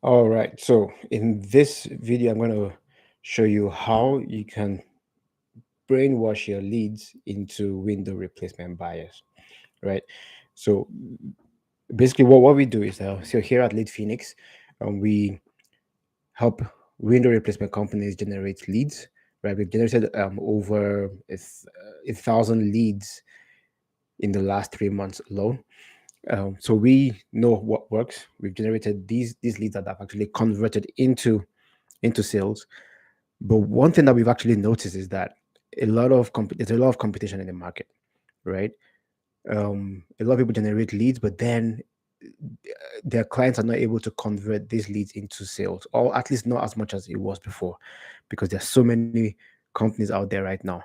All right. So in this video, I'm going to show you how you can brainwash your leads into window replacement buyers, right? So basically, what we do is, so here at Lead Phoenix, we help window replacement companies generate leads, right? We've generated over a thousand leads in the last 3 months alone. So we know what works. We've generated these leads that have actually converted into sales. But one thing that we've actually noticed is that there's a lot of competition in the market, right? A lot of people generate leads, but then their clients are not able to convert these leads into sales, or at least not as much as it was before, because there's so many companies out there right now.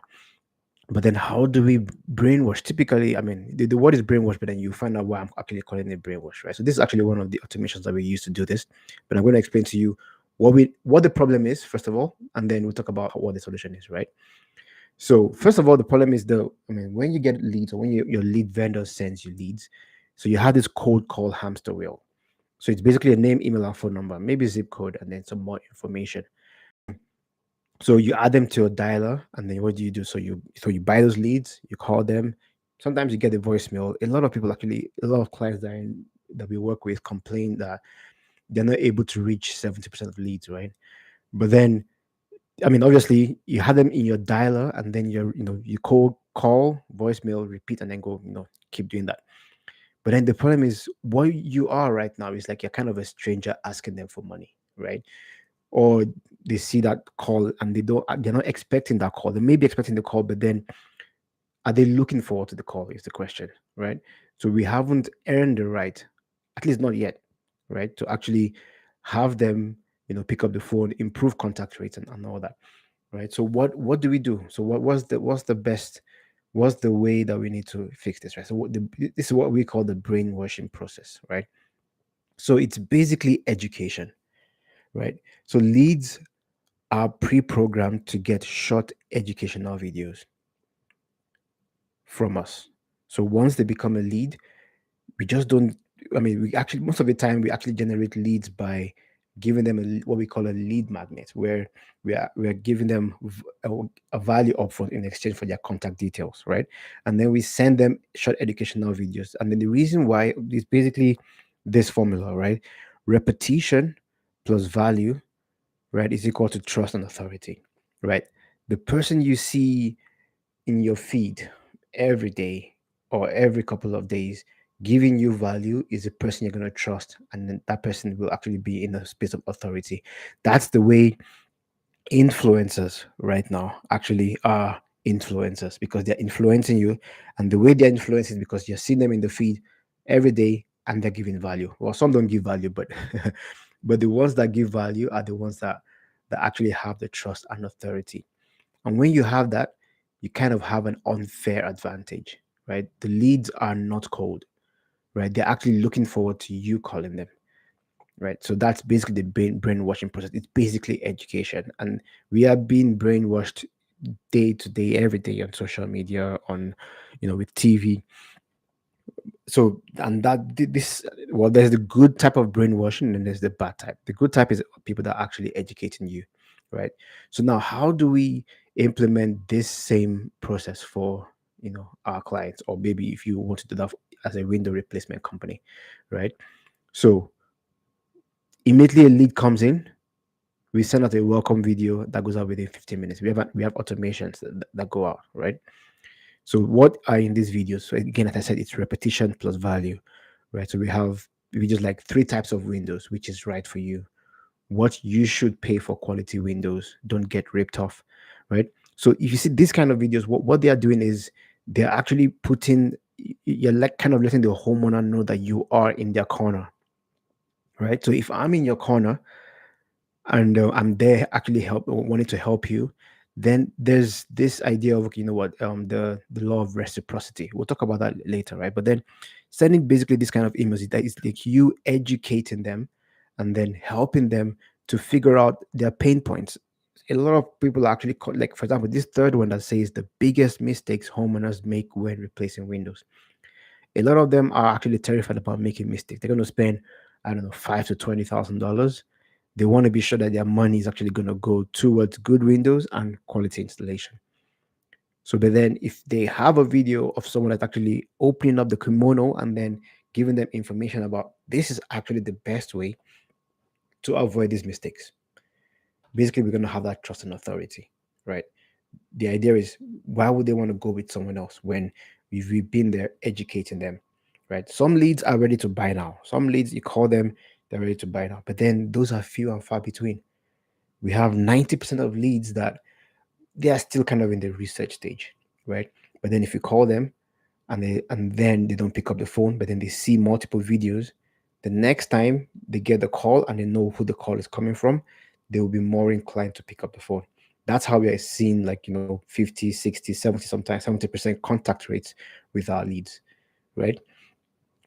But then how do we brainwash? Typically, I mean, the word is brainwash, but then you find out why I'm actually calling it brainwash, right? So this is actually one of the automations that we use to do this. But I'm going to explain to you what the problem is first of all, and then we'll talk about what the solution is, right? So first of all, the problem is I mean, when you get leads or when your lead vendor sends you leads, so you have this code called hamster wheel. So it's basically a name, email, and phone number, maybe zip code, and then some more information. So you add them to your dialer, and then what do you do? So you buy those leads, you call them. Sometimes you get a voicemail. A lot of clients that we work with complain that they're not able to reach 70% of leads, right? But then, I mean, obviously, you have them in your dialer, and then you call, voicemail, repeat, and then go, keep doing that. But then the problem is, what you are right now is like you're kind of a stranger asking them for money, right? Or they see that call and they're not expecting that call. They may be expecting the call, but then are they looking forward to the call is the question, right? So we haven't earned the right, at least not yet, right, to actually have them, pick up the phone, improve contact rates, and all that, right? So what do we do? So what's the way that we need to fix this, right? So this is what we call the brainwashing process, right? So it's basically education, right? So leads are pre-programmed to get short educational videos from us. So once they become a lead, we just don't. I mean, we actually most of the time we actually generate leads by giving them what we call a lead magnet, where we are giving them a value upfront in exchange for their contact details, right? And then we send them short educational videos. And then the reason why is basically this formula, right? Repetition plus value, right, is equal to trust and authority, right? The person you see in your feed every day or every couple of days giving you value is a person you're going to trust, and then that person will actually be in a space of authority. That's the way influencers right now actually are influencers, because they're influencing you, and the way they're influencing is because you're seeing them in the feed every day and they're giving value. Well, some don't give value, but but the ones that give value are the ones that actually have the trust and authority. And when you have that, you kind of have an unfair advantage, right? The leads are not cold, right? They're actually looking forward to you calling them, right? So that's basically the brainwashing process. It's basically education. And we are being brainwashed day to day, every day on social media, with TV. So, and this, well, there's the good type of brainwashing and there's the bad type. The good type is people that are actually educating you, right? So now how do we implement this same process for, our clients, or maybe if you want to do that as a window replacement company, right? So immediately a lead comes in, we send out a welcome video that goes out within 15 minutes. We have automations that go out, right? So what are in these videos? So again, as I said, it's repetition plus value, right? So we have videos like three types of windows, which is right for you. What you should pay for quality windows. Don't get ripped off, right? So if you see these kind of videos, what they are doing is they're actually you're like kind of letting the homeowner know that you are in their corner, right? So if I'm in your corner and I'm there actually wanting to help you, then there's this idea of, okay, you know what, the law of reciprocity. We'll talk about that later, right? But then sending basically this kind of emails, that is like you educating them and then helping them to figure out their pain points. A lot of people actually like, for example, this third one that says the biggest mistakes homeowners make when replacing windows. A lot of them are actually terrified about making mistakes. They're going to spend I don't know, $5 to $20,000. They want to be sure that their money is actually going to go towards good windows and quality installation. So, but then if they have a video of someone that's actually opening up the kimono and then giving them information about this is actually the best way to avoid these mistakes, basically we're going to have that trust and authority, right? The idea is, why would they want to go with someone else when we've been there educating them, right? Some leads are ready to buy now. Some leads, you call them, they're ready to buy now. But then those are few and far between. We have 90% of leads that they are still kind of in the research stage, right? But then if you call them and then they don't pick up the phone, but then they see multiple videos, the next time they get the call and they know who the call is coming from, they will be more inclined to pick up the phone. That's how we are seeing, like, 50, 60, 70, sometimes 70% contact rates with our leads, right?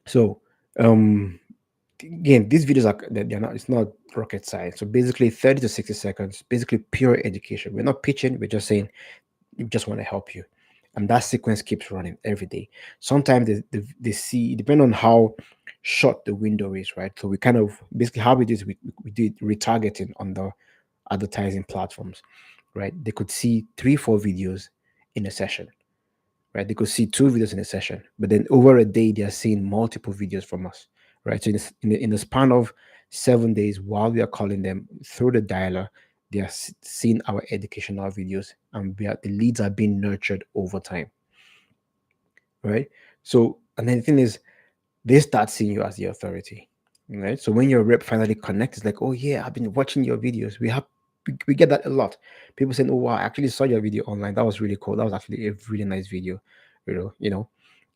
So, again, these videos are, they're not, it's not rocket science. So basically 30 to 60 seconds, basically pure education. We're not pitching, we're just saying we just want to help you. And that sequence keeps running every day. Sometimes they see, depending on how short the window is, right? So we kind of, basically how we do is we do retargeting on the advertising platforms, right? They could see 3, 4 videos in a session, right? They could see 2 videos in a session, but then over a day, they are seeing multiple videos from us, right? So in the span of 7 days, while we are calling them through the dialer, they are seeing our educational videos, and the leads are being nurtured over time, right? So, and then the thing is, they start seeing you as the authority, right? So when your rep finally connects, it's like, oh yeah, I've been watching your videos. We get that a lot. People saying, oh wow, I actually saw your video online. That was really cool. That was actually a really nice video,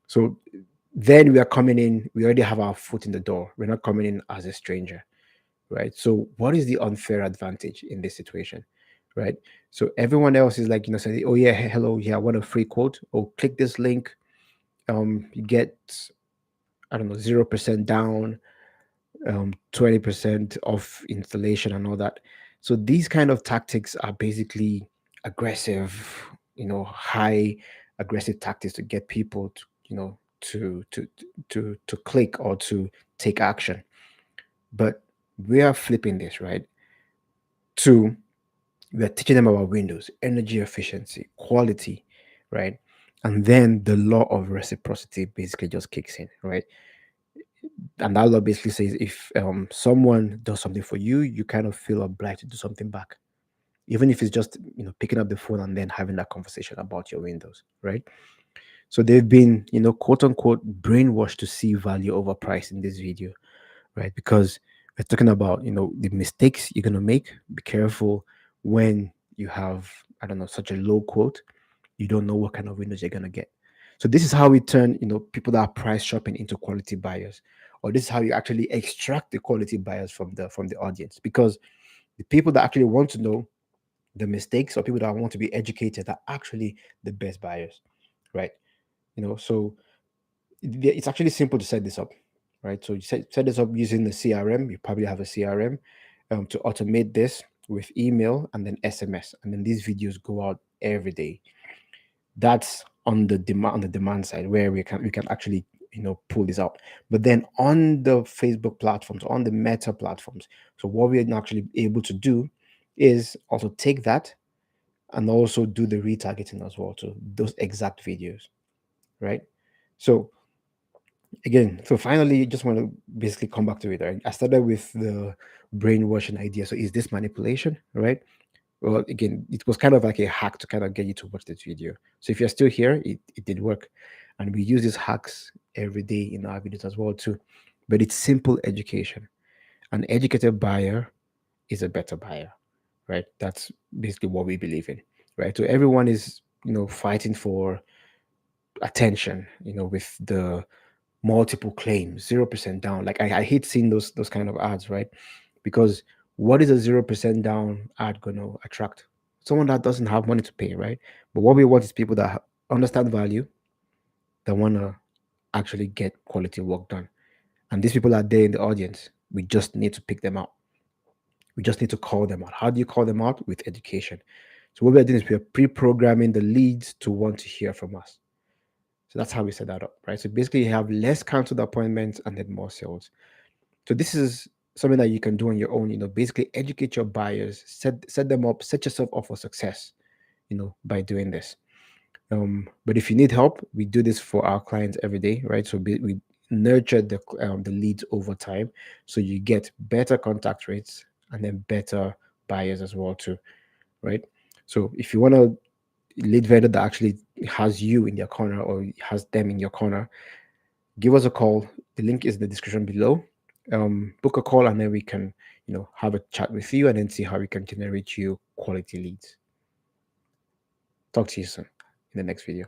So then we are coming in. We already have our foot in the door. We're not coming in as a stranger, right? So what is the unfair advantage in this situation, right? So everyone else is like, saying, oh yeah, hello, yeah, I want a free quote. Oh, click this link. You get, I don't know, 0% down, 20% off installation and all that. So these kind of tactics are basically aggressive, high aggressive tactics to get people to, to click or to take action. But we are flipping this, right? To We are teaching them about Windows, energy efficiency, quality, right? And then the law of reciprocity basically just kicks in, right? And that law basically says, if someone does something for you, you kind of feel obliged to do something back, even if it's just picking up the phone and then having that conversation about your windows, right? So they've been, quote unquote, brainwashed to see value over price in this video, right? Because we're talking about, the mistakes you're gonna make. Be careful when you have, I don't know, such a low quote. You don't know what kind of windows you're gonna get. So this is how we turn, people that are price shopping into quality buyers, or this is how you actually extract the quality buyers from the audience. Because the people that actually want to know the mistakes, or people that want to be educated, are actually the best buyers, right? So it's actually simple to set this up, right? So you set this up using the CRM. You probably have a CRM, to automate this with email and then SMS, and then these videos go out every day. That's on the demand side, where we can actually pull this out. But then on the Facebook platforms, on the Meta platforms, so what we're actually able to do is also take that and also do the retargeting as well to those exact videos, right? So again, so finally, just want to basically come back to it, right? I started with the brainwashing idea. So is this manipulation, right? Well, again, it was kind of like a hack to kind of get you to watch this video. So if you're still here, it did work. And we use these hacks every day in our videos as well too. But it's simple education. An educated buyer is a better buyer, right? That's basically what we believe in, right? So everyone is, fighting for attention, with the multiple claims, 0% down. Like I hate seeing those kind of ads, right? Because what is a 0% down ad gonna attract? Someone that doesn't have money to pay, right? But what we want is people that understand value, that wanna actually get quality work done. And these people are there in the audience. We just need to pick them out. We just need to call them out. How do you call them out? With education. So what we're doing is we're pre-programming the leads to want to hear from us. So that's how we set that up, right? So basically, you have less canceled appointments and then more sales. So this is something that you can do on your own. Basically educate your buyers, set them up, set yourself up for success. By doing this. But if you need help, we do this for our clients every day, right? So we nurture the leads over time, so you get better contact rates and then better buyers as well too, right? So if you want a lead vendor that actually has you in their corner or has them in your corner, give us a call. The link is in the description below. Book a call and then we can, have a chat with you and then see how we can generate you quality leads. Talk to you soon in the next video.